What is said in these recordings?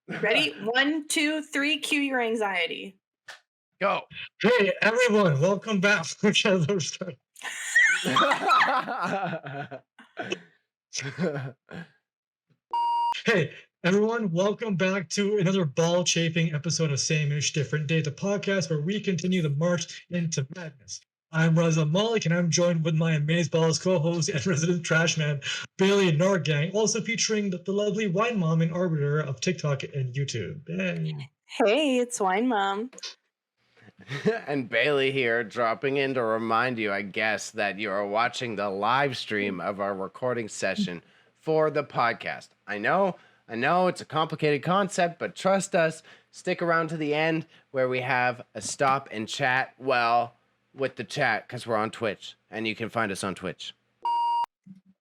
Ready? 1, 2, 3. Cue your anxiety. Go. Hey everyone, welcome back. Hey everyone, welcome back to another ball chafing episode of Same-ish Different Day, the podcast where we continue the march into madness. I'm Raza Malik, and I'm joined with my Amazeballs co-host and resident trash man, Bailey Norgang, also featuring the lovely wine mom and arbiter of TikTok and YouTube. Hey. Hey, it's Wine Mom. And Bailey here, dropping in to remind you, I guess, that you are watching the live stream of our recording session for the podcast. I know, it's a complicated concept, but trust us, stick around to the end where we have a stop and chat, well, with the chat, because we're on Twitch, and you can find us on Twitch.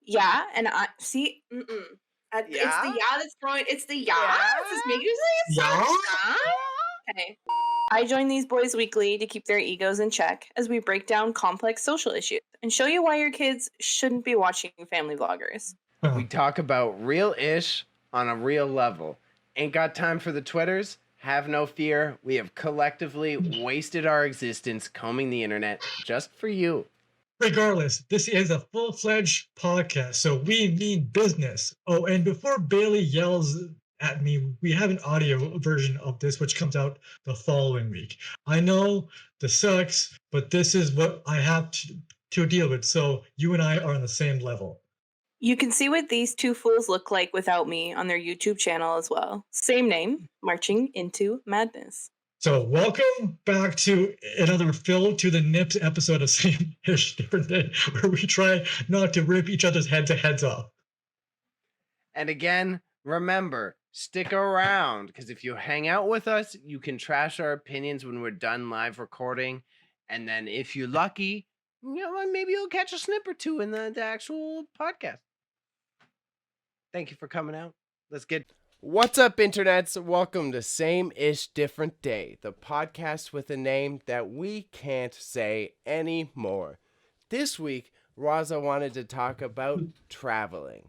Yeah, and I see. It's the yeah that's throwing. It's the yeah. This making you say it's Yeah? Okay. I join these boys weekly to keep their egos in check as we break down complex social issues and show you why your kids shouldn't be watching family vloggers. We talk about real-ish on a real level. Ain't got time for the Twitters? Have no fear. We have collectively wasted our existence combing the internet just for you. Regardless, this is a full-fledged podcast, so we mean business. Oh, and before Bailey yells at me, we have an audio version of this which comes out the following week. I know this sucks, but this is what I have to deal with, so you and I are on the same level. You can see what these two fools look like without me on their YouTube channel as well. Same name, Marching into Madness. So welcome back to another Fill to the Nips episode of Same-ish Different Day, where we try not to rip each other's heads off. And again, remember, stick around, because if you hang out with us, you can trash our opinions when we're done live recording. And then if you're lucky, maybe you'll catch a snip or two in the actual podcast. Thank you for coming out. Let's get... What's up, internets? Welcome to Same-ish Different Day, the podcast with a name that we can't say anymore. This week, Raza wanted to talk about traveling.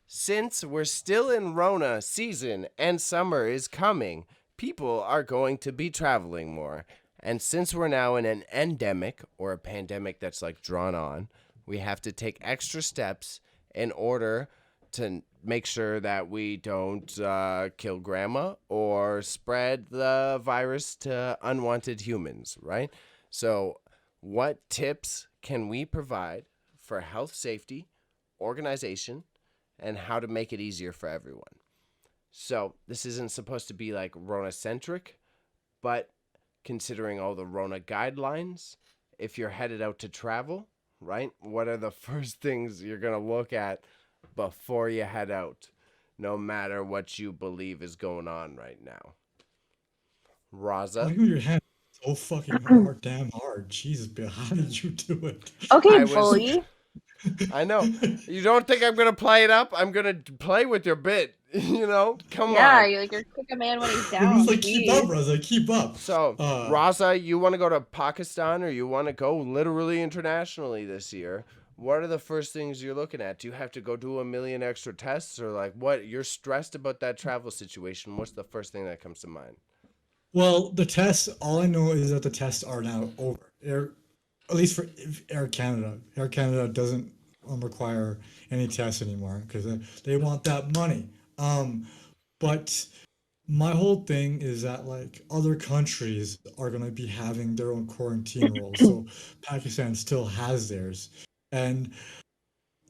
Since we're still in Rona season and summer is coming, people are going to be traveling more. And since we're now in an endemic, or a pandemic that's like drawn on, we have to take extra steps in order to make sure that we don't kill grandma or spread the virus to unwanted humans, right? So what tips can we provide for health, safety, organization, and how to make it easier for everyone? So this isn't supposed to be like Rona-centric, but considering all the Rona guidelines, if you're headed out to travel, right, what are the first things you're going to look at before you head out, no matter what you believe is going on right now? Raza? Why are your hands so fucking hard, damn hard? Jesus, Bill, how did you do it? Okay, bully. I know. You don't think I'm going to play it up? I'm going to play with your bit. Come on. Yeah, you're kick a man when he's down. It was like, keep up, Raza, keep up. So, Raza, you want to go to Pakistan or you want to go literally internationally this year? What are the first things you're looking at? Do you have to go do 1 million extra tests, or like what? You're stressed about that travel situation. What's the first thing that comes to mind? Well, the tests, all I know is that the tests are now over. At least for Air Canada. Air Canada doesn't require any tests anymore because they want that money. But my whole thing is that like other countries are going to be having their own quarantine rules. So Pakistan still has theirs. And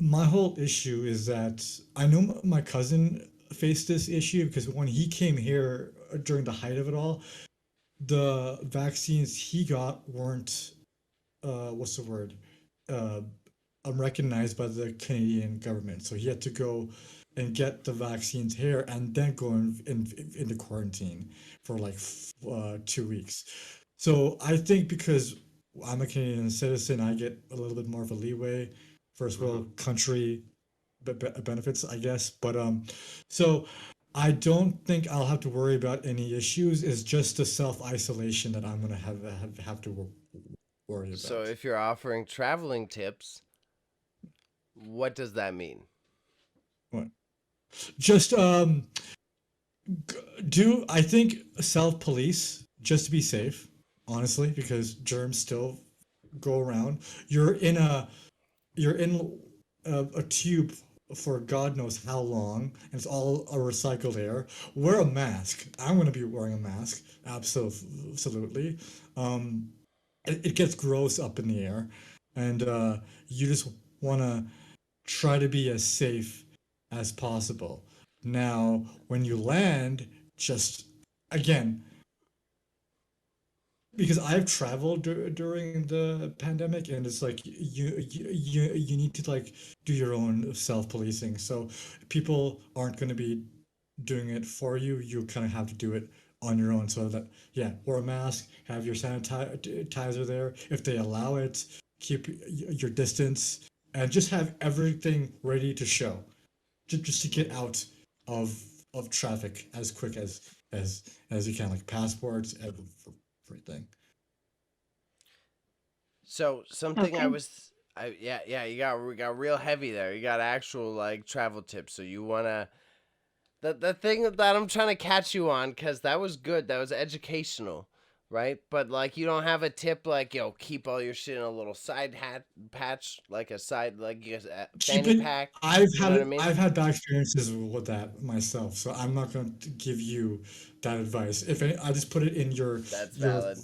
my whole issue is that I know my cousin faced this issue because when he came here during the height of it all, the vaccines he got weren't what's the word? Recognized by the Canadian government. So he had to go and get the vaccines here and then go into quarantine for like 2 weeks. So I think because I'm a Canadian citizen, I get a little bit more of a leeway, first world country benefits, I guess. But so I don't think I'll have to worry about any issues. It's just the self-isolation that I'm gonna have to worry about. So if you're offering traveling tips, what does that mean? What? Just I think self-police just to be safe, honestly, because germs still go around. You're in a you're in a tube for God knows how long, and it's all a recycled air. Wear a mask. I'm going to be wearing a mask. Absolutely. Um, it gets gross up in the air, and you just want to try to be as safe as possible. Now, when you land, just again, because I've traveled during the pandemic, and it's like you need to like do your own self-policing. So people aren't going to be doing it for you. You kind of have to do it on your own. So that yeah, wear a mask, have your sanitizer there if they allow it. Keep your distance, and just have everything ready to show, just to get out of traffic as quick as you can, like passports, everything. So something Okay. yeah, we got real heavy there. You got actual like travel tips. So you wanna the thing that I'm trying to catch you on, because that was good. That was educational, right? But like you don't have a tip like yo keep all your shit in a little side hat patch, like a side like a Keep fanny it. pack. I've You know what I had mean? I've had bad experiences with that myself, so I'm not going to give you that advice. If any, I just put it in That's your valid.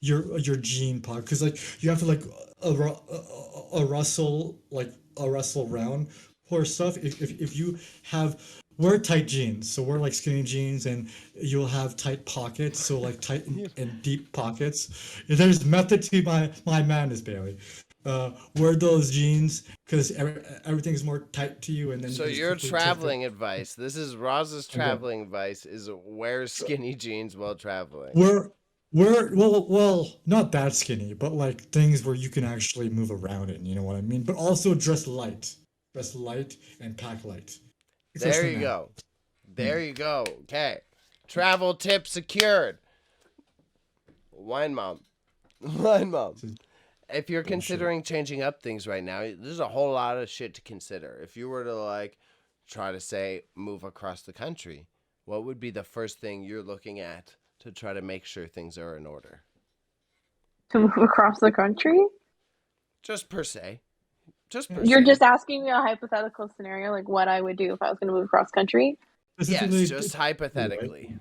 your your gene pod, because like you have to like a rustle like a rustle round for stuff. If you have wear tight jeans, so wear like skinny jeans, and you'll have tight pockets, so like tight and deep pockets. There's method to my madness, Bailey. Wear those jeans because everything's more tight to you, and then you So can just your quickly take them. traveling advice. This is Roz's Okay. traveling advice is wear skinny jeans while traveling. Well, not that skinny, but like things where you can actually move around in, you know what I mean? But also dress light and pack light, There especially you now. go. Yeah. There you go. Okay. Travel tip secured. Wine mom. Wine mom. This is If you're bullshit. considering changing up things right now, there's a whole lot of shit to consider. If you were to like try to say move across the country, what would be the first thing you're looking at to try to make sure things are in order? To move across the country? Just per se. Just per You're se. just asking me a hypothetical scenario, like what I would do if I was going to move across country. Yes, Specifically, just right? hypothetically.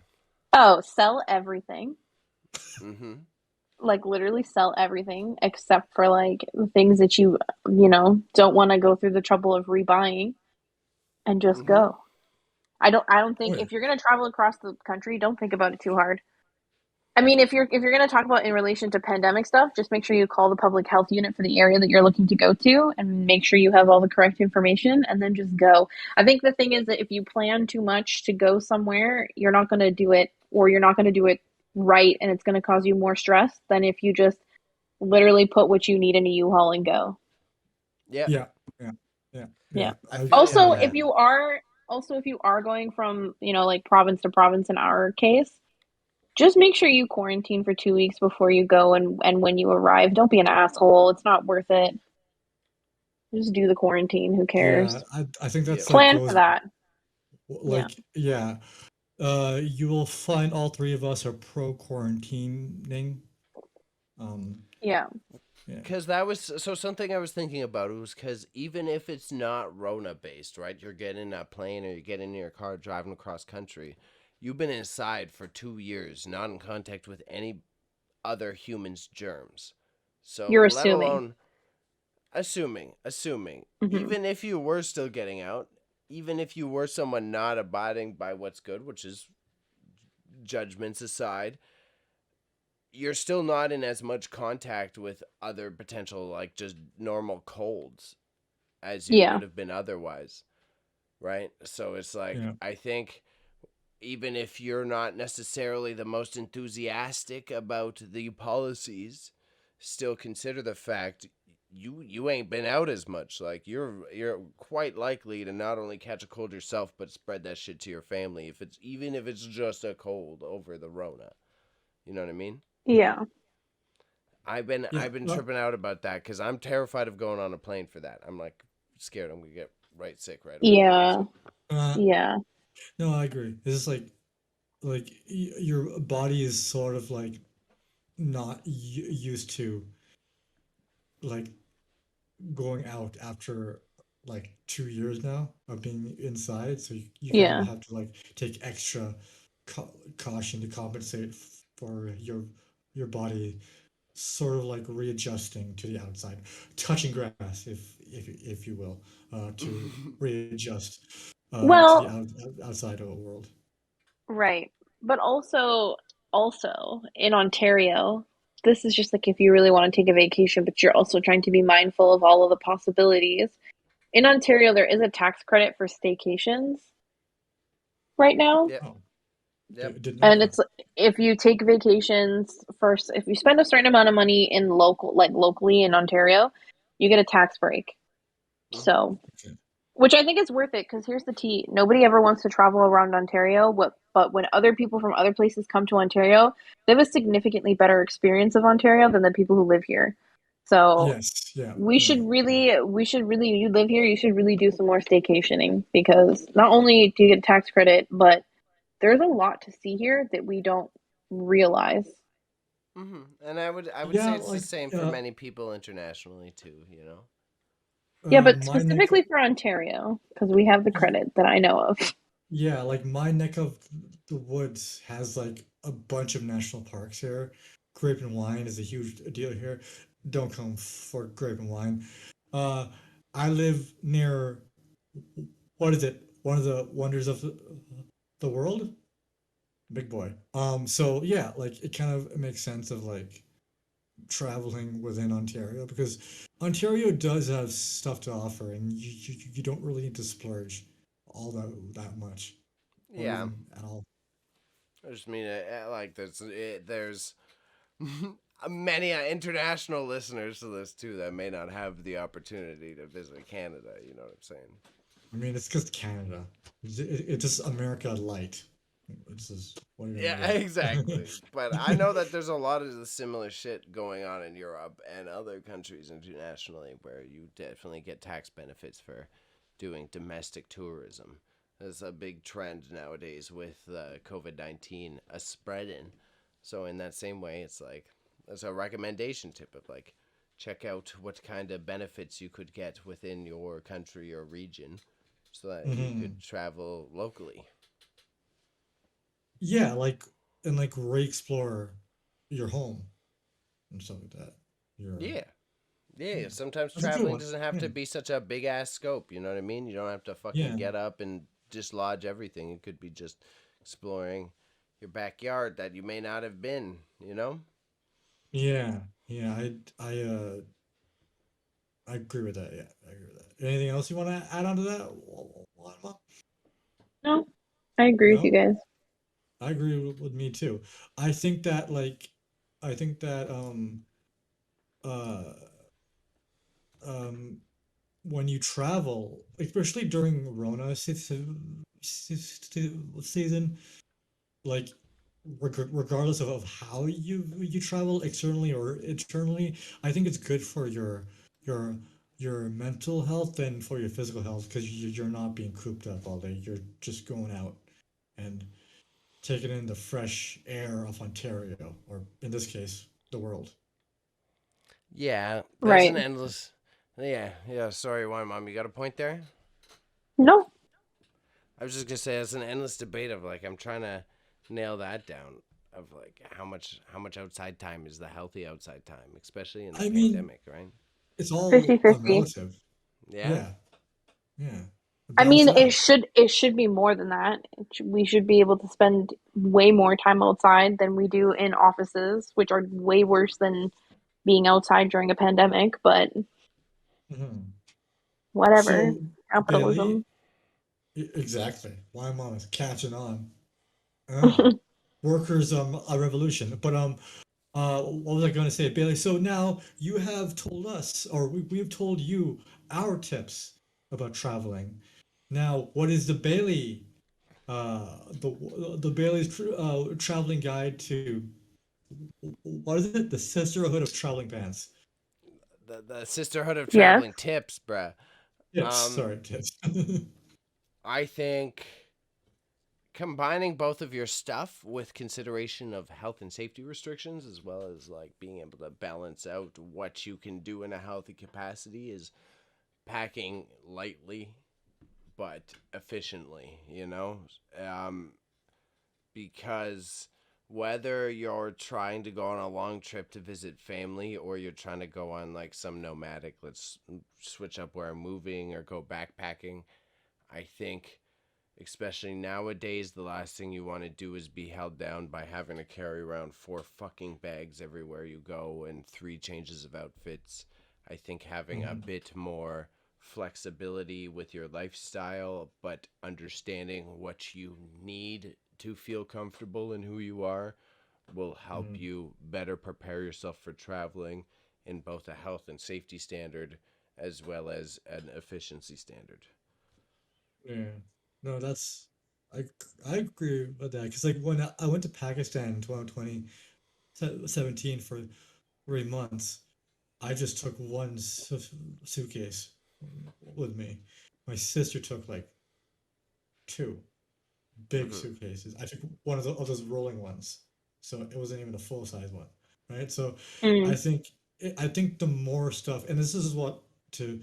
Oh, sell everything. Mm-hmm. Like literally sell everything except for like the things that don't want to go through the trouble of rebuying and just Mm-hmm. go. I don't Oh think yeah. if you're going to travel across the country, don't think about it too hard. I mean, if you're going to talk about in relation to pandemic stuff, just make sure you call the public health unit for the area that you're looking to go to and make sure you have all the correct information and then just go. I think the thing is that if you plan too much to go somewhere, you're not going to do it, or you're not going to do it right, and it's going to cause you more stress than if you just literally put what you need in a U-Haul and go. Yep. Yeah. Yeah. Yeah. Yeah. Yeah. I I feel you agree on Also, with that. that. if you are going from, like province to province in our case, just make sure you quarantine for 2 weeks before you go, and when you arrive, don't be an asshole. It's not worth it. Just do the quarantine. Who Yeah, cares? I think Yep. that's like Plan for goes that. Yeah. like yeah. You will find all three of us are pro quarantining. Um, Yeah. yeah. Because that was so something I was thinking about. It was because even if it's not Rona based, right? You're getting in that plane or you're getting in your car driving across country. You've been inside for 2 years, not in contact with any other humans' germs. So, You're let assuming. alone assuming, Hmm. even if you were still getting out, even if you were someone not abiding by what's good, which is judgments aside, you're still not in as much contact with other potential like just normal colds as you Yeah. would have been otherwise, right? So it's like Yeah. I think even if you're not necessarily the most enthusiastic about the policies, still consider the fact you ain't been out as much. Like you're quite likely to not only catch a cold yourself but spread that shit to your family if it's even if it's just a cold over the Rona. You know what I mean? Yeah. Yeah. I've been tripping out about that because I'm terrified of going on a plane for that. I'm like scared I'm gonna get right sick right away. Yeah. So Uh, Yeah. no, I agree. It's just like like your body is sort of like not used to like going out after like 2 years now of being inside, so you kind of Yeah. have to like take extra caution to compensate for your body sort of like readjusting to the outside, touching grass, if you will, to readjust to the Well, outside of the world. right. But also in Ontario, this is just like if you really want to take a vacation, but you're also trying to be mindful of all of the possibilities. In Ontario, there is a tax credit for staycations right now. Yep. Oh, Yep. didn't know And that. it's if you take vacations first, if you spend a certain amount of money in locally in Ontario, you get a tax break. Hmm. So, Okay. which I think is worth it because here's the tea. Nobody ever wants to travel around Ontario, but when other people from other places come to Ontario, they have a significantly better experience of Ontario than the people who live here. So, Yes, yeah, we yeah. should really, you live here, you should really do some more staycationing because not only do you get a tax credit, but there's a lot to see here that we don't realize. And I would Yeah, say it's the like same for many people internationally too. You know. Yeah, but my neck. specifically for Ontario, because we have the credit that I know of. Yeah, like my neck of the woods has like a bunch of national parks here. Grape and wine is a huge deal here. Don't come for grape and wine. Uh, I live near, what is it? One of the wonders of the world? Big boy. So yeah, like it kind of makes sense of like traveling within Ontario because Ontario does have stuff to offer, and you don't really need to splurge all that much, or Yeah. even at all. I just mean like there's many international listeners to this too that may not have the opportunity to visit Canada. You know what I'm saying? I mean, it's just Canada. It's just America light. It's just what are you Yeah, gonna exactly. But I do? know that there's a lot of the similar shit going on in Europe and other countries internationally where you definitely get tax benefits for doing domestic tourism. There's a big trend nowadays with COVID-19 a spreading. So in that same way, it's like there's a recommendation tip of like check out what kind of benefits you could get within your country or region so that you Hmm. could travel locally. Yeah, like re-explore your home and stuff like that. Your Yeah. Yeah, yeah, sometimes that's a good traveling one. doesn't have Yeah, to be such a big ass scope. You know what I mean? You don't have to fucking yeah, get up and dislodge everything. It could be just exploring your backyard that you may not have been. You know? yeah, yeah. I agree with that. Yeah, I agree with that. Anything else you want to add on to that? Walima? No, I agree with you No, guys. I agree with me too. I think that like, I think that uh um when you travel, especially during Rona season, like regardless of how you travel externally or internally, I think it's good for your your mental health and for your physical health because you're not being cooped up all day. You're just going out and taking in the fresh air of Ontario, or in this case, the world. Yeah, there's Right. an endless. Yeah, yeah. Sorry, why, mom? You got a point there? No. I was just gonna say it's an endless debate of like I'm trying to nail that down of like how much outside time is the healthy outside time, especially in the I mean, pandemic, right? it's 50 all 50. relative. Yeah. Yeah, yeah. I Balance mean, it out. it should be more than that. We should be able to spend way more time outside than we do in offices, which are way worse than being outside during a pandemic, but Mhm. whatever. So, Bailey, Capitalism. exactly. Why mama's catching on. Oh, workers, a revolution. But what was I going to say, Bailey? So now you have told us, or we've told you our tips about traveling. Now, what is the Bailey, the Bailey's traveling guide to what is it? The Sisterhood of Traveling Pants. The sisterhood of Yes. traveling tips, bruh. Tips, Um, sorry, tips. I think combining both of your stuff with consideration of health and safety restrictions, as well as like being able to balance out what you can do in a healthy capacity, is packing lightly but efficiently, because whether you're trying to go on a long trip to visit family or you're trying to go on like some nomadic, let's switch up where I'm moving or go backpacking, I think especially nowadays, the last thing you want to do is be held down by having to carry around 4 fucking bags everywhere you go and 3 changes of outfits. I think having a bit more flexibility with your lifestyle, but understanding what you need to feel comfortable in who you are will help you better prepare yourself for traveling in both a health and safety standard as well as an efficiency standard. Yeah. No, I agree with that because like when I went to Pakistan in 2017 for 3 months, I just took one suitcase with me. My sister took like two big Mm-hmm. suitcases. I took one of those rolling ones, so it wasn't even a full size one, right? So I Mm. think I think the more stuff, and this is what to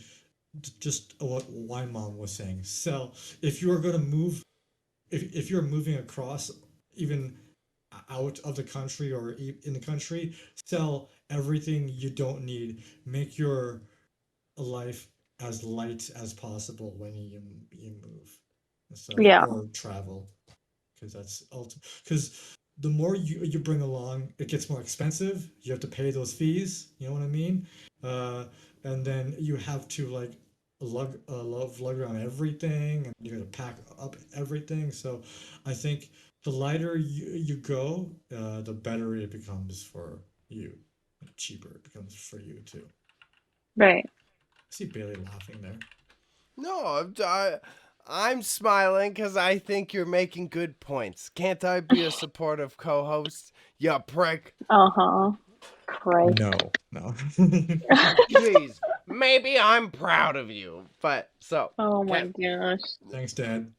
just what Wine Mom was saying. Sell if you are going to move, if you're moving across, even out of the country or in the country, sell everything you don't need. Make your life as light as possible when you move and stuff Yeah. or travel, because because the more you bring along, it gets more expensive. You have to pay those fees. You know what I mean? Uh, and then you have to like lug around everything, and you got to pack up everything. So, I think the lighter you go, the better it becomes for you. The cheaper it becomes for you too. Right. I see Bailey laughing there. No, I'm smiling because I think you're making good points. Can't I be a supportive co-host? Ya prick. Uh-huh. Christ. No, no. Jeez, maybe I'm proud of you. But so, Oh my okay. gosh. Thanks, Dad.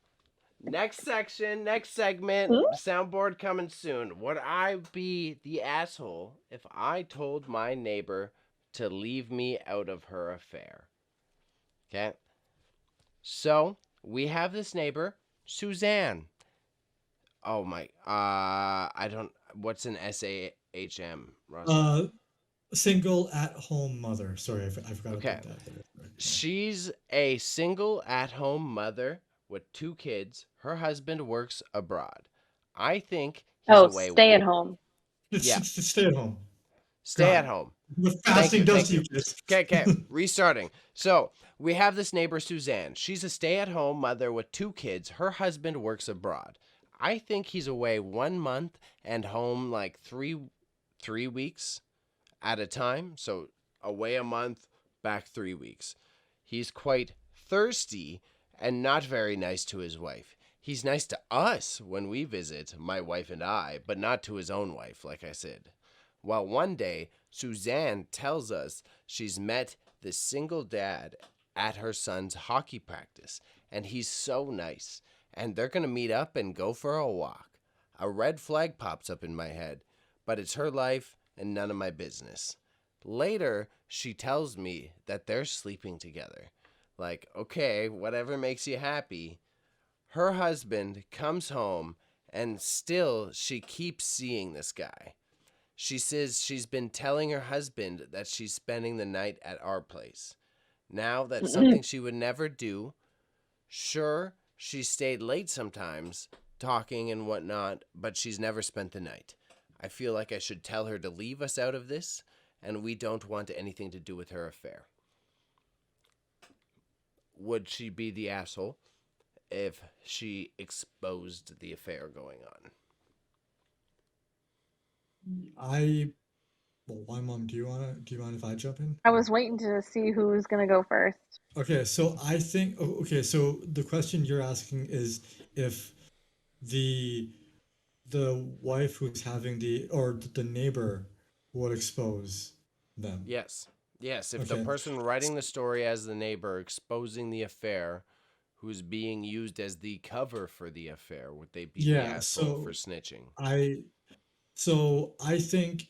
Next section, next segment, Hmm? soundboard coming soon. Would I be the asshole if I told my neighbor to leave me out of her affair? Okay. So we have this neighbor, Suzanne. Oh my. I don't. What's an SAHM, Roscoe? Uh, Single at home mother. Sorry, I forgot to Okay. put that there. Yeah. She's a single at-home mother with 2 kids. Her husband works abroad. I think he's Oh, away. stay at home. Yeah, Just stay at home. stay at God, home. what Thank fasting you, does thank to you, you. kids. Okay, restarting. So we have this neighbor, Suzanne. She's a stay-at-home mother with 2 kids. Her husband works abroad. I think he's away 1 month and home like three weeks at a time. So away a month, back 3 weeks. He's quite thirsty and not very nice to his wife. He's nice to us when we visit, my wife and I, but not to his own wife, like I said. Well, one day, Suzanne tells us she's met this single dad at her son's hockey practice, and he's so nice, and they're going to meet up and go for a walk. A red flag pops up in my head, but it's her life and none of my business. Later, she tells me that they're sleeping together. Like, okay, whatever makes you happy. Her husband comes home, and still she keeps seeing this guy. She says she's been telling her husband that she's spending the night at our place. Now that's something she would never do. Sure, she stayed late sometimes, talking and whatnot, but she's never spent the night. I feel like I should tell her to leave us out of this, and we don't want anything to do with her affair. Would she be the asshole if she exposed the affair going on? I well, why, Mom? Do you mind if I jump in? I was waiting to see who was gonna go first. Okay, so I think okay, so the question you're asking is if the the wife who's having or the neighbor would expose them. Yes. Yes, if the Okay. person writing the story as the neighbor exposing the affair, who's being used as the cover for the affair, would they be the Yeah, asshole for snitching? I I think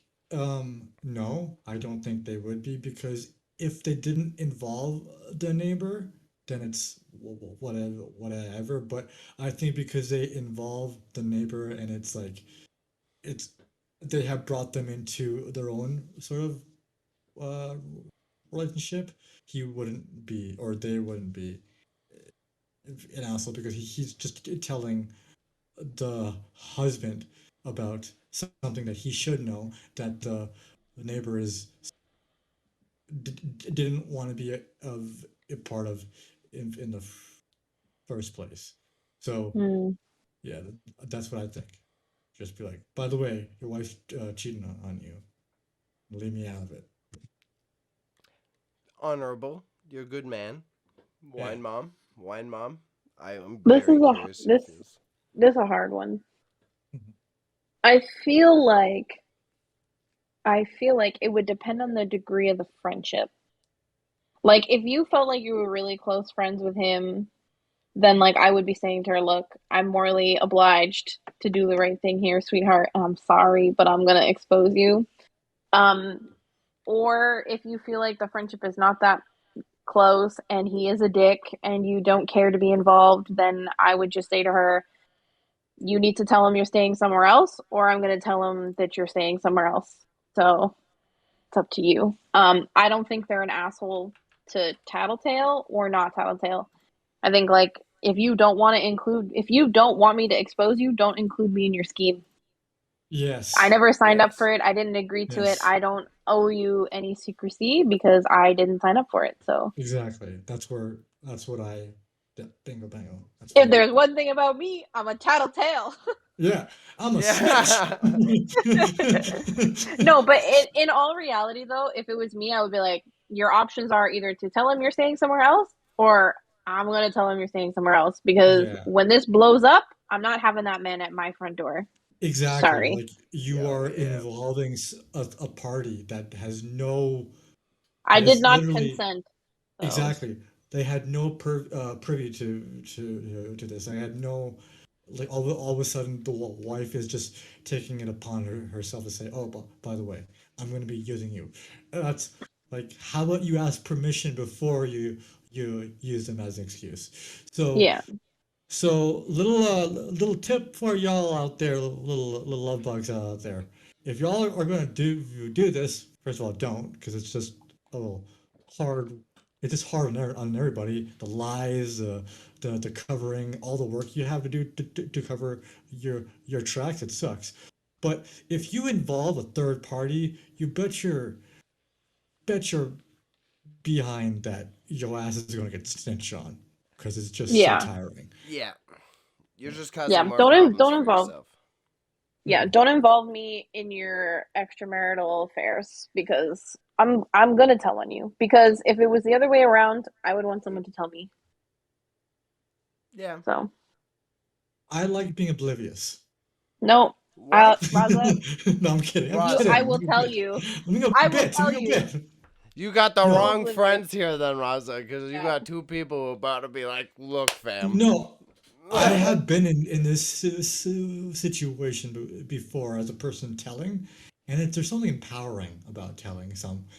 no, I don't think they would be, because if they didn't involve the neighbor, then it's whatever. But I think because they involve the neighbor, and it's like it's they have brought them into their own sort of uh relationship, he wouldn't be, or they wouldn't be an asshole, because he's just telling the husband about something that he should know, that the neighbor didn't want to be a part of in the first place. So Hmm. yeah, that's what I think. Just be like, by the way, your wife's cheating on you. Leave me out of it. Honorable. You're a good man. Yeah. Wine mom. Wine mom. I am This very is a curious who this feels. this is a hard one. Mhm. I feel like I feel like it would depend on the degree of the friendship. Like if you felt like you were really close friends with him, then like I would be saying to her, "Look, I'm morally obliged to do the right thing here, sweetheart, and I'm sorry, but I'm gonna expose you." Um, or if you feel like the friendship is not that close and he is a dick and you don't care to be involved, then I would just say to her, "You need to tell him you're staying somewhere else, or I'm gonna tell him that you're staying somewhere else." So it's up to you. I don't think they're an asshole to tattletale or not tattletale. I think like if you don't want me to expose you, don't include me in your scheme. I Yes. never signed up Yes. for it. I didn't agree to it. Yes. I don't owe you any secrecy because I didn't sign up for it. So Exactly. That's what I. Yeah, bingo bango. That's what if I. there's one thing about me, I'm a tattletale. Yeah, I'm a snitch. Yeah. No, but in all reality though, if it was me, I would be like, your options are either to tell him you're staying somewhere else, or I'm gonna tell him you're staying somewhere else. Because Yeah, when this blows up, I'm not having that man at my front door. exactly. Sorry. Like, you Yeah, are yeah. involving a party that has no, I that did is not literally, consent. So exactly. They had no privy to this. I had no, like, all of a sudden the wife is just taking it upon herself to say, "Oh, by the way, I'm going to be using you." That's like, how about you ask permission before you use them as an excuse? So yeah. little tip for y'all out there, little love bugs out there. If y'all are going to do this, first of all, don't, because it's just a little hard. It's just hard on everybody. The lies, the covering, all the work you have to do to cover your tracks. It sucks. But if you involve a third party, you bet your behind that your ass is going to get snitched on, because it's just so Yeah. tiring. Yeah. You're just Yeah. causing more problems Don't for involve yourself. yeah, don't involve me in your extramarital affairs because I'm gonna tell on you. Because if it was the other way around, I would want someone to tell me. Yeah. So I like being oblivious. no, What? Raza, No, I'm kidding. I'm you kidding. I Raza, I'm will being a tell bit. you. I'm being a I will bit. I'm tell being a you. bit. you got the Go No, wrong oblivious. friends here then, Raza, because you Yeah. got two people about to be like, look, fam. no. I have been in this situation before, as a person telling, and there's something empowering about telling somebody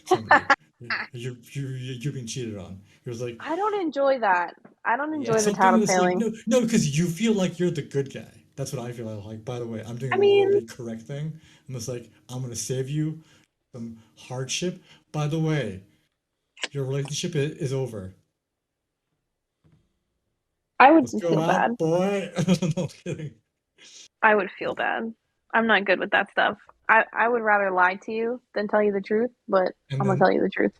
you're being cheated on. It was like, I don't enjoy that. I don't enjoy it's Yeah. the something that's like, tattletaling. no, because you feel like you're the good guy. That's what I feel like. By the way, I'm doing I a mean, morally correct thing. I'm just like, I'm gonna save you some hardship. By the way, your relationship is over. I would Let's go feel bad. out, boy. No kidding. I would feel bad. I'm not good with that stuff. I would rather lie to you than tell you the truth, but And I'm gonna then tell you the truth.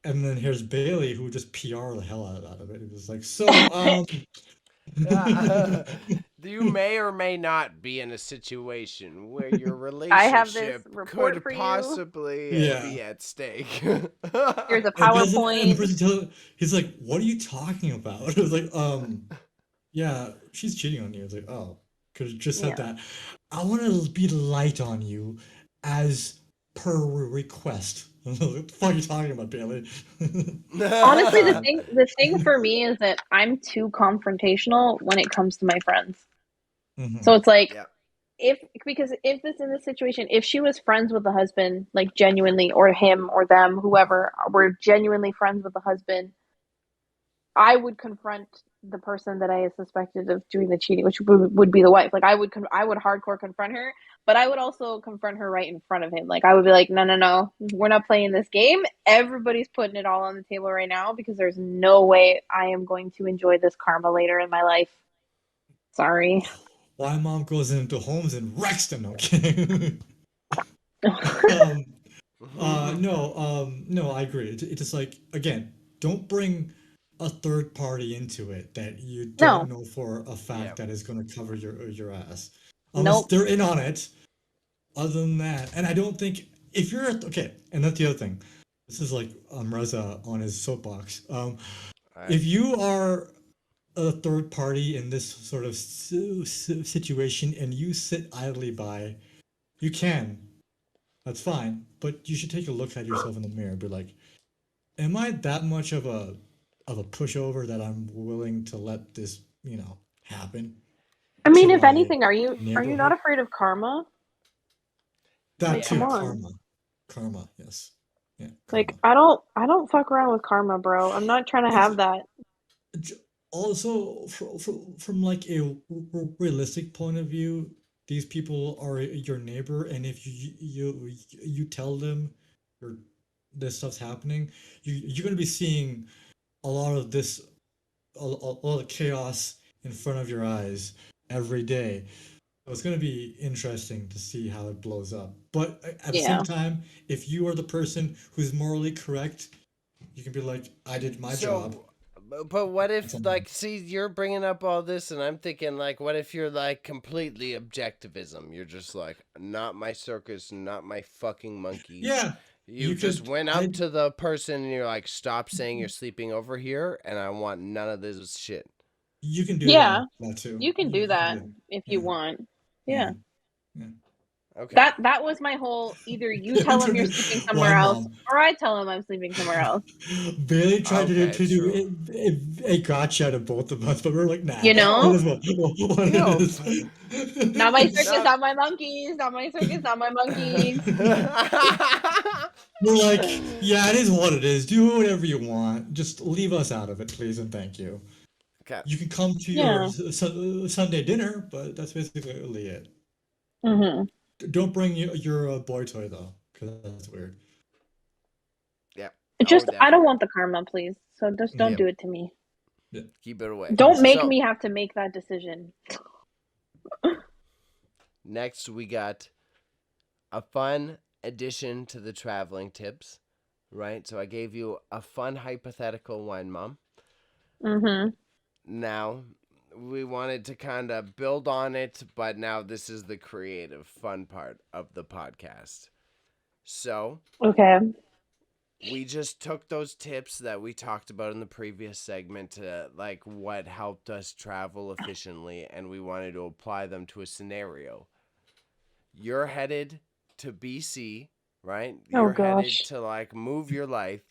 and then here's Bailey, who just PR the hell out of it. It was like, so You may or may not be in a situation where your I have this relationship report could for you. possibly yeah. be at stake. Here's a And the PowerPoint. person he's like, what are you talking about? It was like, yeah, she's cheating on you. It's like, oh, could have just said Yeah. that. I want to be light on you, as per request. What the fuck are you talking about, Bailey? Honestly, the thing for me is that I'm too confrontational when it comes to my friends. So Hmm. it's like Yeah. because if this in this situation, if she was friends with the husband, like genuinely, or him or them, whoever were genuinely friends with the husband, I would confront the person that I suspected of doing the cheating, which would be the wife. Like I would hardcore confront her, but I would also confront her right in front of him. Like I would be like, no, no, no, we're not playing this game. Everybody's putting it all on the table right now because there's no way I am going to enjoy this karma later in my life. Sorry. Why mom goes into homes and wrecks them? No, I'm kidding. um, no, I agree. It's just like, again, don't bring a third party into it that you don't No, know for a Yeah. fact that is going to cover your ass, unless nope. they're in on it. Other than that, and I don't think if you're okay, and that's the other thing. This is like Reza on his soapbox. All right. If you are a third party in this sort of situation and you sit idly by, you can. That's fine, but you should take a look at yourself in the mirror and be like, am I that much of a pushover that I'm willing to let this, happen I mean, to if my anything, are you not neighborhood? afraid of karma? That Like, Yeah. come too, on. karma, yes, yeah, Like, karma. I don't fuck around with karma, bro. I'm not trying to It's have that. also from like a realistic point of view, these people are your neighbor, and if you tell them or this stuff's happening, you're going to be seeing a lot of this, a lot of chaos in front of your eyes every day. So it's going to be interesting to see how it blows up. But at the same Yeah. time, if you are the person who's morally correct, you can be like, I did my job. So, but what That's if, on me. like, see, you're bringing up all this, and I'm thinking, like, what if you're, like, completely objectivism? You're just like, not my circus, not my fucking monkeys. Yeah, You you just could. went I up to the person and you're like, stop saying you're sleeping over here, and I want none of this shit. You can do Yeah, that too. you can do You can that do. if you Yeah, want. yeah, Yeah. yeah. Okay. That was my whole either you tell him you're sleeping Why, somewhere else mom? or I tell him I'm sleeping somewhere else. Bailey tried to do, Okay, to do true. a gotcha to both of us, but we are like, nah, You it know? No, is what it no, is. Not my circus, no. not my monkeys, not my circus, not my monkeys. We're like, yeah, it is what it is. Do whatever you want. Just leave us out of it, please, and thank you. Okay. You can come to your Yeah. Sunday dinner, but that's basically it. Mhm. Don't bring your boy toy though, because that's weird. Yeah. It Oh, just I don't definitely. want the karma, please. So just don't Mhm. Yep. do it to me. Yeah, Keep it away. Don't please. make So, me have to make that decision. next we got a fun addition to the traveling tips, right? So I gave you a fun hypothetical one, Mom. Mhm. Now, we wanted to kind of build on it, but now this is the creative, fun part of the podcast. So, Okay. we just took those tips that we talked about in the previous segment to like what helped us travel efficiently, and we wanted to apply them to a scenario. You're headed to BC, right? Oh You're headed gosh. to like move your life,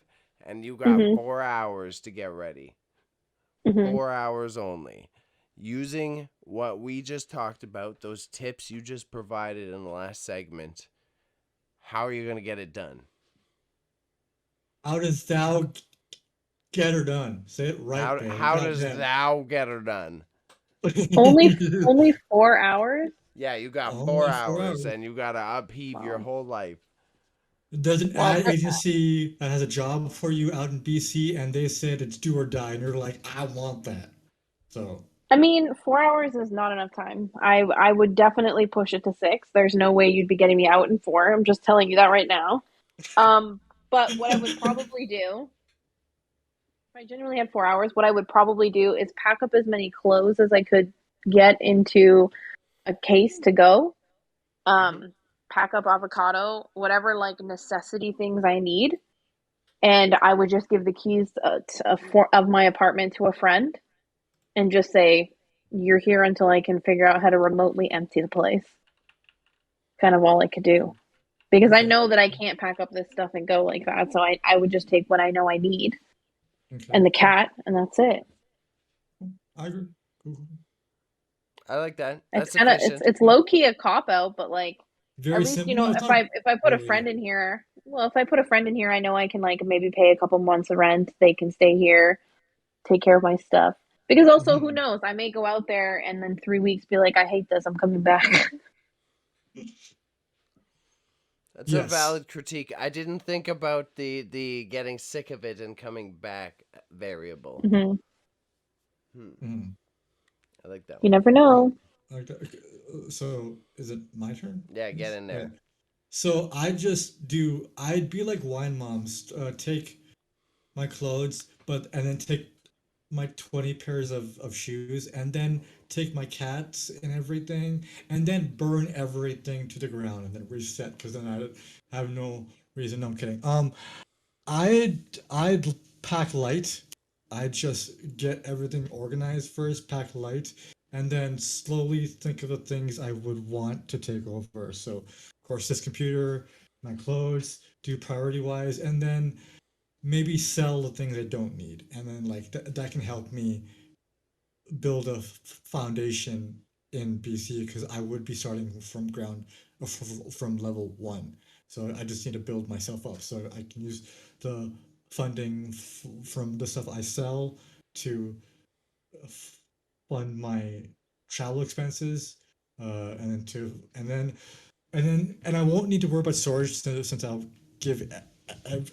and you got Mhm. 4 hours to get ready. Mhm. 4 hours only. Using what we just talked about, those tips you just provided in the last segment, how are you going to get it done? How does thou get her done? Say it right, Bailey. How God does damn. thou get her done? Only 4 hours? Yeah, you got four Only four hours hours. and you got to upheave your Wow. whole life. There's an Well, ad agency that has a job for you out in BC, and they said it's do or die, and you're like, I want that. So, I mean, 4 hours is not enough time. I would definitely push it to 6. There's no way you'd be getting me out in 4. I'm just telling you that right now. Um, but what I would probably do, if I genuinely had 4 hours, what I would probably do is pack up as many clothes as I could get into a case to go. Mm-hmm. Pack up avocado, whatever like necessity things I need, and I would just give the keys of my apartment to a friend and just say, "You're here until I can figure out how to remotely empty the place." Kind of all I could do. because I Okay. know that I can't pack up this stuff and go like that. So I would just take what I know I need Okay. and the cat, and that's it. I agree. Cool. I like that. It's That's kind of efficient. it's low key a cop out, but like at Very least simple. No, it's if not I put a really. friend in here, well, if I put a friend in here, I know I can like maybe pay a couple months of rent. They can stay here, take care of my stuff. Because also, who Mhm. knows? I may go out there and then 3 weeks be like, I hate this. I'm coming back. That's a Yes. valid critique. I didn't think about the getting sick of it and coming back variable. Mhm. Mm. I like that You one. never know. Like that. Okay, so is it my turn? Yeah, get Yes. in Yeah. there. So I'd be like wine moms, take my clothes, and then take my 20 pairs of shoes, and then take my cats and everything, and then burn everything to the ground and then reset, because then I have no reason. No, I'm kidding. I'd pack light. I'd just get everything organized first, pack light, and then slowly think of the things I would want to take over. So, of course, this computer, my clothes, do priority wise, and then maybe sell the things I don't need. And then like that can help me build a foundation in BC, because I would be starting from level one. So I just need to build myself up so I can use the funding from the stuff I sell to fund my travel expenses, and then I won't need to worry about storage, since I'll give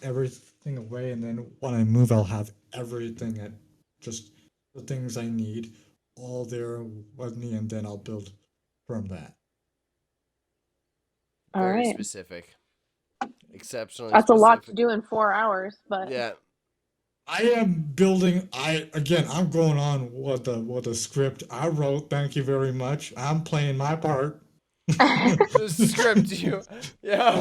everything away, and then when I move, I'll have everything at just the things I need all there with me, and then I'll build from that. All Very right. specific. Exceptionally That's a lot to specific. do in 4 hours, but Yeah. I am building. I'm going on what the script I wrote. Thank you very much. I'm playing my part. The script you. Yeah.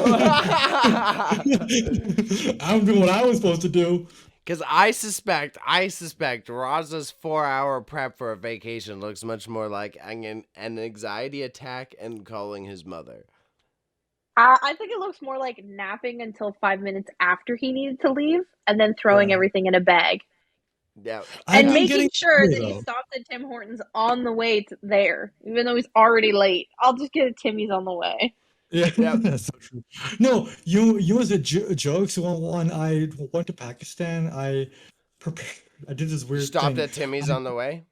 I'm doing what I was supposed to do. Because I suspect Raza's 4-hour prep for a vacation looks much more like an anxiety attack and calling his mother. I think it looks more like napping until 5 minutes after he needed to leave and then throwing Yeah. everything in a bag Yeah. I've and been making getting sure better, that he though. stopped at Tim Hortons on the way to there, even though he's already late. I'll just get a Timmy's on the way. Yeah, Yeah. that's so true. No, you was a joke. So when I went to Pakistan, prepared. I did this You weird stopped thing. at Timmy's on the way?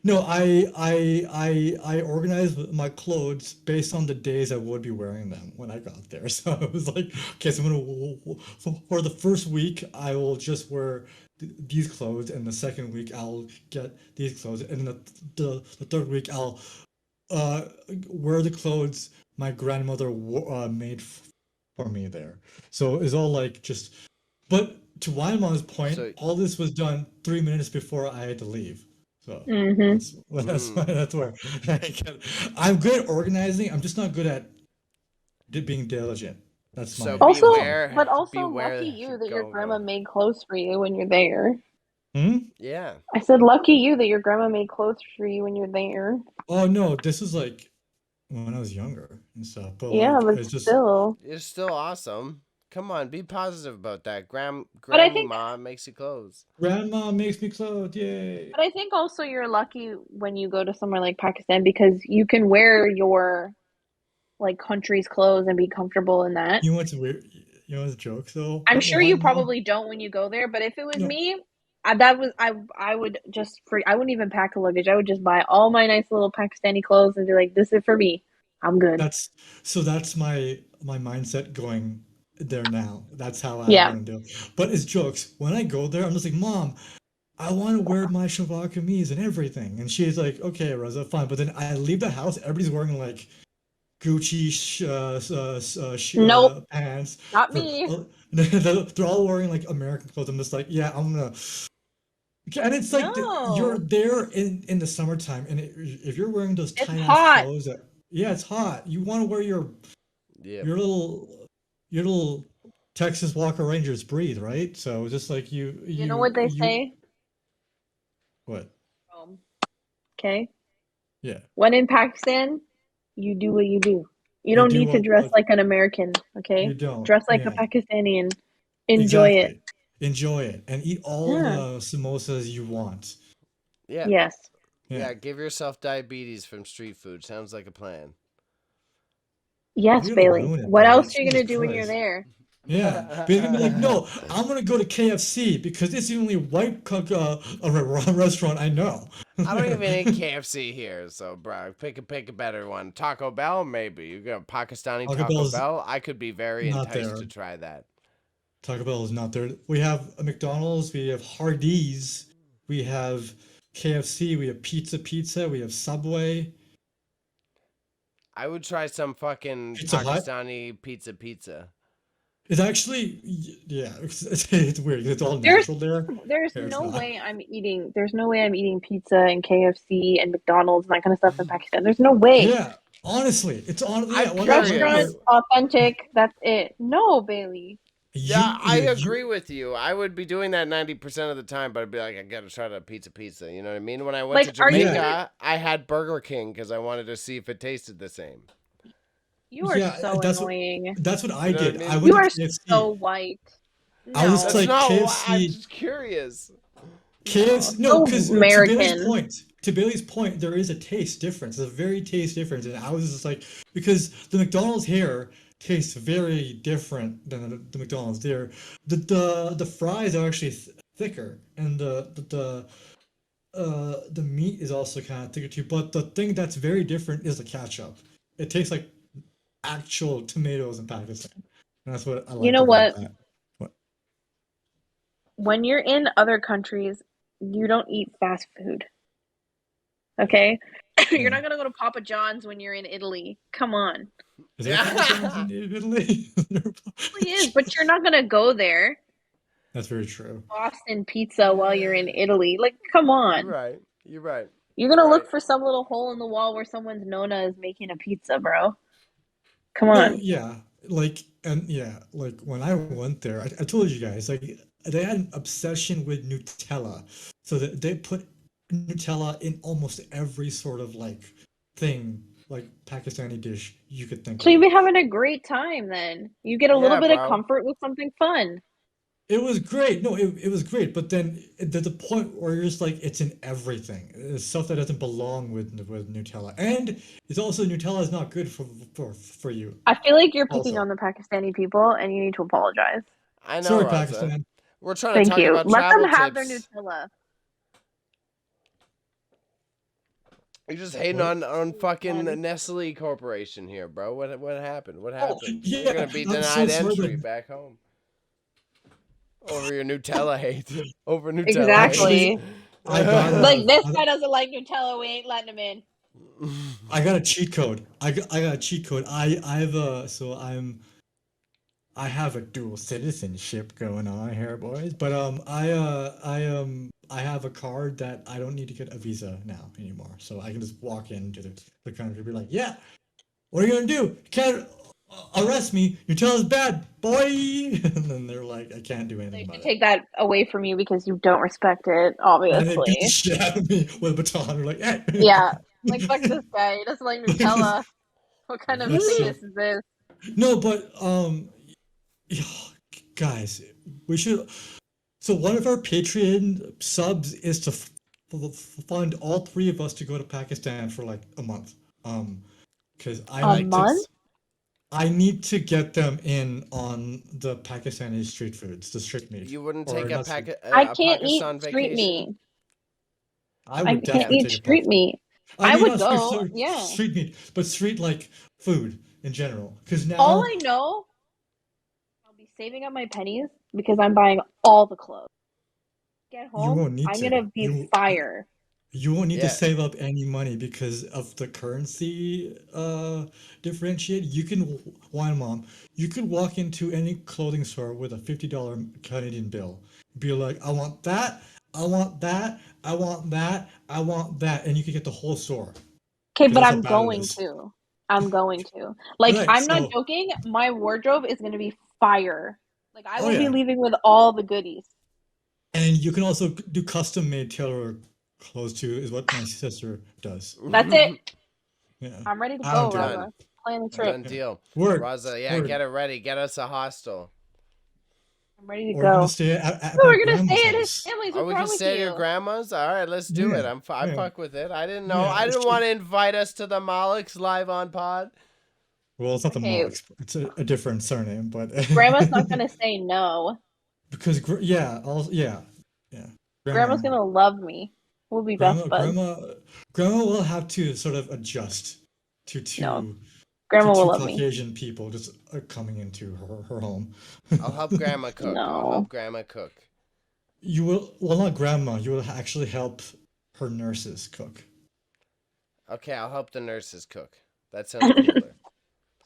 No, I organized my clothes based on the days I would be wearing them when I got there. So I was like, okay, so for the first week I will just wear these clothes, and the second week I'll get these clothes, and the third week I'll uh wear the clothes my grandmother made for me there. So it's all like just, but to Weimar's point, So, all this was done 3 minutes before I had to leave. So Mm-hmm. that's where I'm good at organizing. I'm just not good at being diligent. That's so my Also, thing. but also lucky beware. you that your grandma Go. made clothes for you when you're there. Hmm? Yeah. I said lucky you that your grandma made clothes for you when you're there. Oh no, this is like when I was younger and stuff. But Yeah, like but it's just still. You're still awesome. Come on, be positive about that. But I Granny think mom makes you clothes. grandma makes me clothes. Yay! But I think also you're lucky when you go to somewhere like Pakistan because you can wear your like country's clothes and be comfortable in that. You know what's weird? You know what's a joke though? I'm sure you Wine mom? probably don't when you go there, but if it was No, me, I would just free I wouldn't even pack a luggage. I would just buy all my nice little Pakistani clothes and be like, this is for me. I'm good. that's my mindset going there now. That's how I Yeah. want to do it. But it's jokes. When I go there, I'm just like, Mom, I want to wear my shalwar kameez and everything. And she's like, okay, Rosa, fine. But then I leave the house, everybody's wearing like Gucci Nope, pants. not They're, me. they're all wearing like American clothes. I'm just like, yeah, I'm gonna. And it's like you're No. there in the summertime, and if you're wearing those It's tight ass hot. clothes, yeah, it's hot. You want to wear Yep. your little Texas Walker Rangers breathe, right? So just like You know what they you say? what? Okay. Yeah. When in Pakistan, you do what you do. You You don't do need to want dress like an American, okay? you don't. Dress like a Yeah, Pakistani and enjoy it. exactly. Enjoy it and eat all Yeah. the samosas you want. Yeah. Yes. Yeah. Yeah, give yourself diabetes from street food. Sounds like a plan. Yes, You're gonna Bailey. ruin it, What Bailey. else are you Jesus gonna do when you're Christ. there? Yeah, Bailey's gonna be like, no, I'm gonna go to KFC because it's the only white cook restaurant I know. I don't There. even eat KFC here, so bro, pick a better one. Taco Bell, maybe. You got Pakistani Taco Taco Bell's Bell. I could be very not enticed there. to try that. Taco Bell is not there. We have a McDonald's, we have Hardee's, we have KFC, we have Pizza, we have Subway, I would try some fucking Pizza Hut. Pakistani pizza. It's actually, yeah, it's weird 'cause it's all There's natural there. there's Here it's no not. way I'm eating pizza and KFC and McDonald's and that kind of stuff in Pakistan. There's no way. Yeah, honestly, it's on. Yeah, I'm when I went curious. there, Restaurant, authentic, that's it. No, Bailey. Yeah, I agree you with you. I would be doing that 90% of the time, but I'd be like, I gotta try the pizza. You know what I mean? When I went to Like, are you Yeah. gonna Jamaica, I had Burger King because I wanted to see if it tasted the same. you are yeah, so annoying. that's what I You know what I did. mean? I You went are to KFC. so white. I was That's like No. not why. I'm KFC. just curious. KFC, no, So because American. To Bailey's point, there is a taste difference. There's a very taste difference, and I was just like, because the McDonald's here tastes very different than the McDonald's there. The fries are actually thicker, and the meat is also kind of thicker too. But the thing that's very different is the ketchup. It tastes like actual tomatoes in Pakistan, and that's what I You like know about what? that. What? When you're in other countries, you don't eat fast food. Okay? You're Yeah. not gonna go to Papa John's when you're in Italy. Come on. Is there Papa John's in Italy? It is, but you're not gonna go there. That's very true. Boston pizza while you're in Italy. Like, come on. You're right. You're gonna You're look right. for some little hole in the wall where someone's Nona is making a pizza, bro. Come No, on. yeah, like when I went there, I told you guys, like they had an obsession with Nutella, so that they put Nutella in almost every sort of like thing, like Pakistani dish you could think So you'll of. be having a great time then. You get a little Yeah, bit of bro. comfort with something fun. It was great. No, it was great, but then there's a point where you're just like it's in everything. It's stuff that doesn't belong with Nutella, and it's also Nutella is not good for you. I feel like you're picking Also, on the Pakistani people and you need to apologize. I know, sorry, Rosa. Pakistan. We're trying to Thank talk you. about Let them travel have their tips. Nutella. You're just hating What? on fucking Fun. Nestle Corporation here, bro. What happened? What Oh, happened? You're yeah, gonna be I'm so denied sorry, entry but back home over your Nutella hate. Over Nutella actually, Exactly. I got Like, this a guy doesn't like Nutella. We ain't letting him in. I got a cheat code. I got a cheat code. I have a dual citizenship going on here, boys. But I have a card that I don't need to get a visa now anymore. So I can just walk into the country and be like, yeah, what are you gonna do? You can't arrest me. You tell us bad, boy. And then they're like, I can't do anything They about should it. take that away from you because you don't respect it, And then they beat the obviously. shit out of me with a baton. They're like, hey. Yeah. Like, fuck this guy. He doesn't like Nutella. What kind of That's so sadist is this? no, but yeah, guys, we should. So one of our Patreon subs is to fund all three of us to go to Pakistan for like a month. Because A month? I need to get them in on the Pakistani street foods, the street meat. You wouldn't Or take not street- I a can't eat Pakistan street meat. vacation? I I would can't definitely eat take a street Pakistan. meat. I I mean, would not go, yeah. street meat, but street like food in general. Because All now I know, I'll be saving up my pennies because I'm buying all the clothes. Get you home, won't need I'm to. gonna be fire. You won't need to Yeah. save up any money because of the currency differentiate. You can, wine mom, you could walk into any clothing store with a $50 Canadian bill. Be like, I want that, I want that, I want that, I want that, and you can get the whole store. Okay, Because but that's how I'm bad it going is. to. I'm going to. Like, Right, I'm not so, joking. My wardrobe is gonna be fire. Like, I oh will be yeah. leaving with all the goodies. And you can also do custom made tailor clothes too, is what my sister does. That's it. Yeah. I'm ready to I don't go, do it. Raga. Done. plan the trip. Done deal. Word. Raza, yeah, Word. get it ready. Get us a hostel. I'm ready to Or we're gonna go. stay at No, my we're gonna grandma's stay at his house. family's. Are What's we wrong can with stay at your you? grandma's? All right, let's do it. Yeah, I yeah. fuck with it. I didn't know. Yeah, I didn't she- want to invite us to the Molochs live on pod. Well, it's not the Okay, Mollocks. It's a different surname, but Grandma's not gonna say no. because yeah, Grandma's grandma, gonna love me. We'll be grandma, best buds. grandma, grandma will have to sort of adjust to No, two Grandma will two love me. Caucasian people just coming into her home. I'll help grandma cook. I'll No. help grandma cook. You will, well, not grandma. You will actually help her nurses cook. Okay, I'll help the nurses cook. That sounds cooler.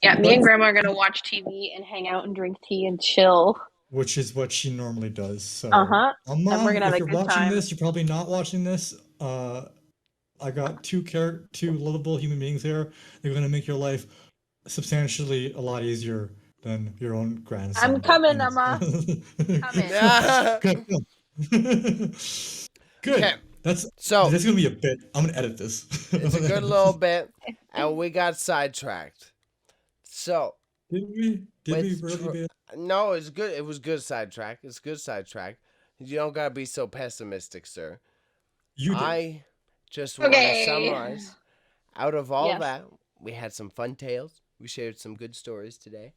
Yeah, me But and Grandma are gonna watch TV and hang out and drink tea and chill. which is what she normally does. So, Uh-huh. And we're Mom, gonna have if a you're good watching time. this, you're probably not watching this. I got two lovable human beings here. They're gonna make your life substantially a lot easier than your own grandson. I'm But coming, anyways. Emma. Coming. Good. Good. Okay, That's so this is gonna be a bit. I'm gonna edit this. it's a good little bit, and we got sidetracked. So Did we? Did we with really? no, it's good. It was good sidetrack. It's good sidetrack. You don't gotta be so pessimistic, sir. You did. I just want to Okay. summarize. Out of all Yes. that, we had some fun tales. We shared some good stories today.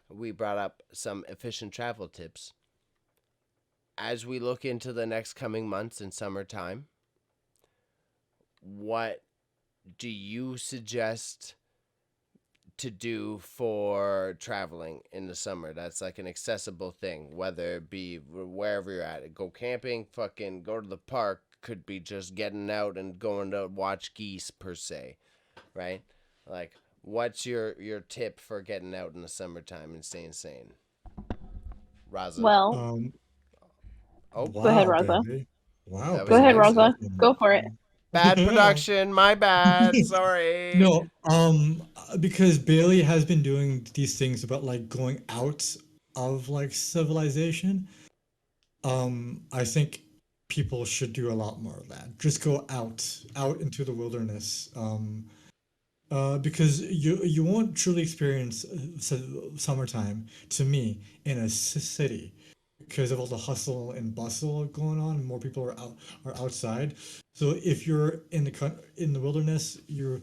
We brought up some efficient travel tips. As we look into the next coming months in summertime, what do you suggest to do for traveling in the summer? That's like an accessible thing, whether it be wherever you're at. Go camping, fucking go to the park. Could be just getting out and going to watch geese per se, right? Like, what's your tip for getting out in the summertime and staying sane? Raza. Well, Oh, Wow, go ahead, Raza. baby. Wow, That Go was ahead, nice. Raza. Go for it. bad production. My bad. Sorry. No, because Bailey has been doing these things about like going out of like civilization. I think people should do a lot more of that. Just go out into the wilderness. Because you won't truly experience summertime to me in a city because of all the hustle and bustle going on. And more people are outside. So if you're in the wilderness, you're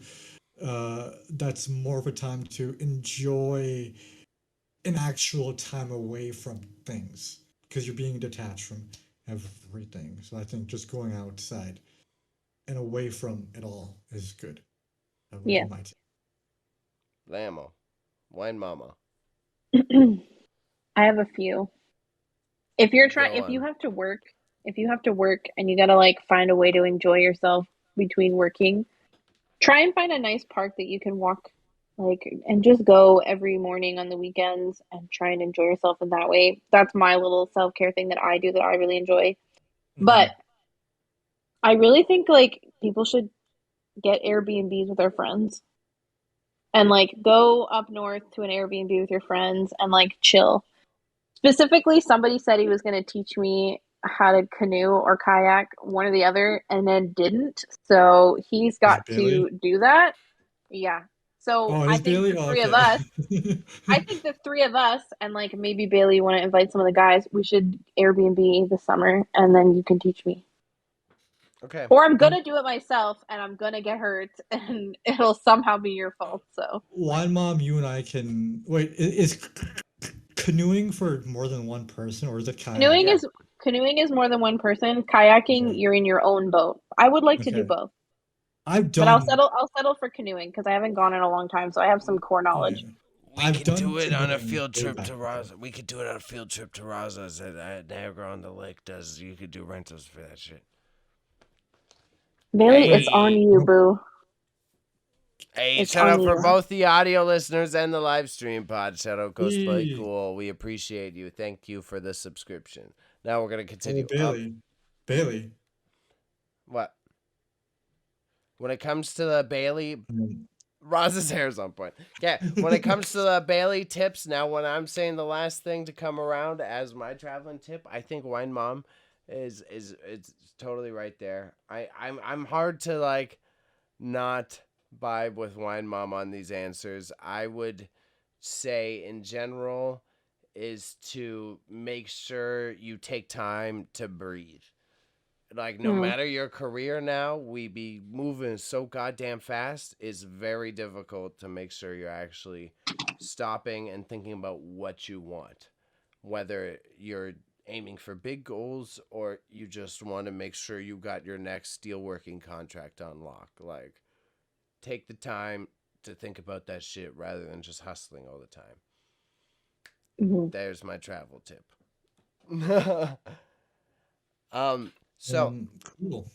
that's more of a time to enjoy an actual time away from things because you're being detached from everything. So I think just going outside and away from it all is good. That would Yeah. be my tip. Lamo. Wine mama. I have a few. If you're trying, Go if you on. have to work and you gotta like find a way to enjoy yourself between working, try and find a nice park that you can walk like and just go every morning on the weekends and try and enjoy yourself in that way. That's my little self-care thing that I do that I really enjoy. But I really think like people should get Airbnbs with their friends and like go up north to an Airbnb with your friends and like chill. Specifically, somebody said he was going to teach me how to canoe or kayak, one or the other, and then didn't. So he's Is got it Bailey? to do that. Yeah. So Oh, it I is think Bailey? the Oh, three of okay. us, and like maybe Bailey, you want to invite some of the guys, we should Airbnb this summer and then you can teach me. Okay. Or I'm going to do it myself and I'm going to get hurt and it'll somehow be your fault. So Wine Mom, you and I can wait. Is canoeing for more than one person, or is it kayak? Yeah. Canoeing is more than one person. Kayaking, Okay. you're in your own boat. I would like to do Okay. both, I've but I'll done. settle for canoeing because I haven't gone in a long time, so I have some core Yeah. knowledge. We I've could done do it on a canoeing field way trip back to ago. Raza. We could do it on a field trip to Raza's at Niagara on the Lake. You could do rentals for that shit. Bailey, it's on Hey. you, boo. Hey, It's shout out on for you. both the audio listeners and the live stream pod. Shout out Ghost Play Yee. Cool. We appreciate you. Thank you for the subscription. Now we're gonna Oh, continue. Bailey. What? When it comes to the Bailey, Roz's hair's on point. Okay, when it comes to the Bailey tips, now when I'm saying the last thing to come around as my traveling tip, I think Wine Mom is totally right there. I'm hard to like not vibe with Wine Mom on these answers. I would say, in general, is to make sure you take time to breathe. Like, no matter your career now, we be moving so goddamn fast. It's very difficult to make sure you're actually stopping and thinking about what you want. Whether you're aiming for big goals or you just want to make sure you got your next steelworking contract on lock. Like, take the time to think about that shit rather than just hustling all the time. There's my travel tip. So, cool.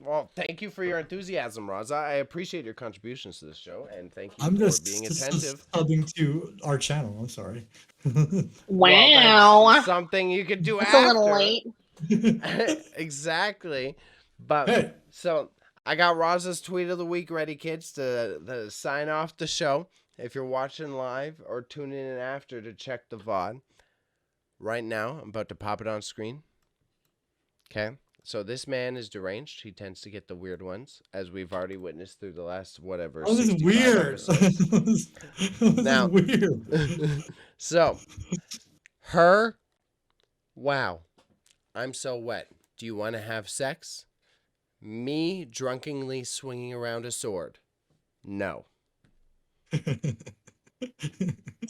Well, thank you for your enthusiasm, Raza. I appreciate your contributions to the show, and thank you I'm for just being attentive. subbing to our channel. I'm sorry. Well, that's something you could do It's after. a little late. Exactly. But Hey. So I got Raza's tweet of the week ready, kids, to sign off the show. If you're watching live or tuning in after to check the VOD, right now I'm about to pop it on screen. Okay. So this man is deranged. He tends to get the weird ones, as we've already witnessed through the last, whatever, Oh, this is 65 weird. episodes. This is weird. So, her, wow, I'm so wet. Do you want to have sex? Me drunkenly swinging around a sword? No. It's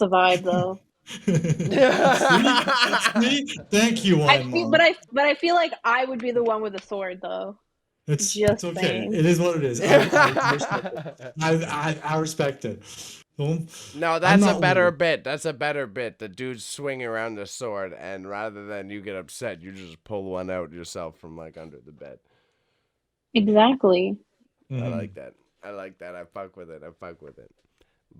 a vibe, though. See? Thank you, Wine Mom. But I feel like I would be the one with a sword, though. It's Just okay. saying. It is what it is. I respect it. No, that's a better bit. That's a better bit. The dude's swinging around the sword, and rather than you get upset, you just pull one out yourself from like under the bed. Exactly. I like that. I fuck with it.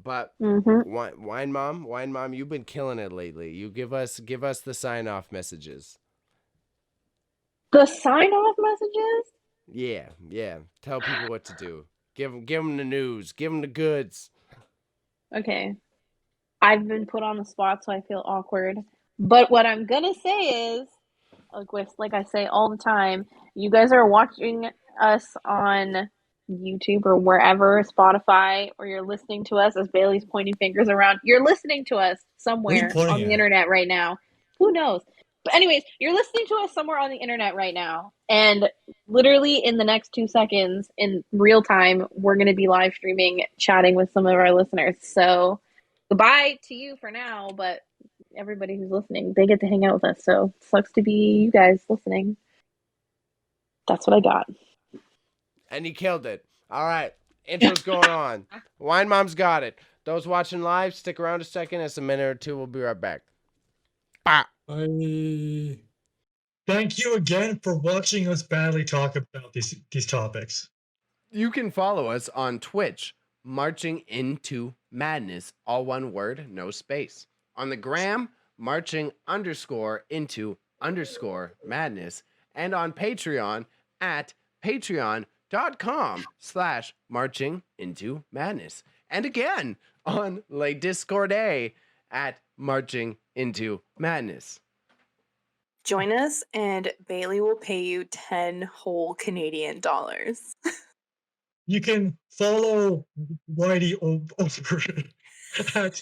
But Mm-hmm. Wine Mom, you've been killing it lately. You give us the sign off messages. The sign off messages? Yeah. Tell people what to do. Give them the news. Give them the goods. Okay. I've been put on the spot, so I feel awkward. But what I'm gonna say is, like I say all the time, you guys are watching us on YouTube or wherever, Spotify, or you're listening to us as Bailey's pointing fingers around. You're listening to us somewhere on the internet right now. Who knows? But anyways, you're listening to us somewhere on the internet right now. And literally in the next 2 seconds, in real time, we're going to be live streaming, chatting with some of our listeners. So goodbye to you for now, but everybody who's listening, they get to hang out with us. So sucks to be you guys listening. That's what I got. And you killed it. All right. Intro's going on. Wine Mom's got it. Those watching live, stick around a second. It's a minute or two. We'll be right back. Bye. Bye. Thank you again for watching us badly talk about these topics. You can follow us on Twitch, Marching Into Madness, all one word, no space. On the gram, marching_into_madness. And on Patreon at patreon.com/marching-into-madness. And again, on Le Discord at Marching Into Madness. Join us and Bailey will pay you 10 whole Canadian dollars. You can follow Whitey over at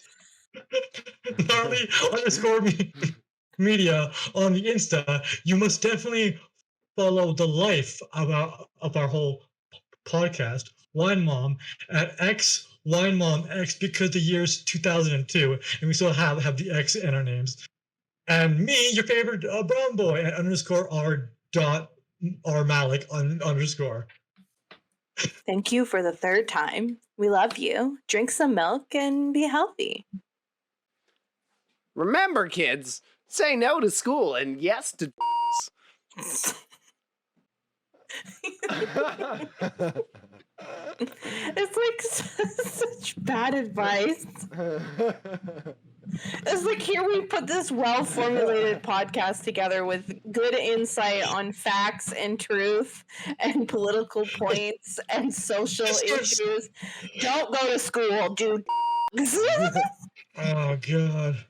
gnarly_media on the Insta. You must definitely follow the life of our whole podcast, Wine Mom, at X Wine Mom X, because the year's 2002, and we still have the X in our names. And me, your favorite brown boy, at _r.r_malik_. Thank you for the third time. We love you. Drink some milk and be healthy. Remember, kids, say no to school and yes to It's like such bad advice. It's like here we put this well-formulated podcast together with good insight on facts and truth and political points and social issues. Don't go to school, dude. Oh, God.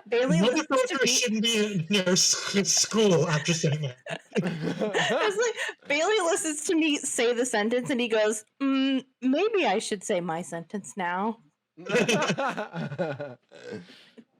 Bailey listens to Motherfucker me. shouldn't be in their school after saying that. It's like Bailey listens to me say the sentence and he goes, maybe I should say my sentence now.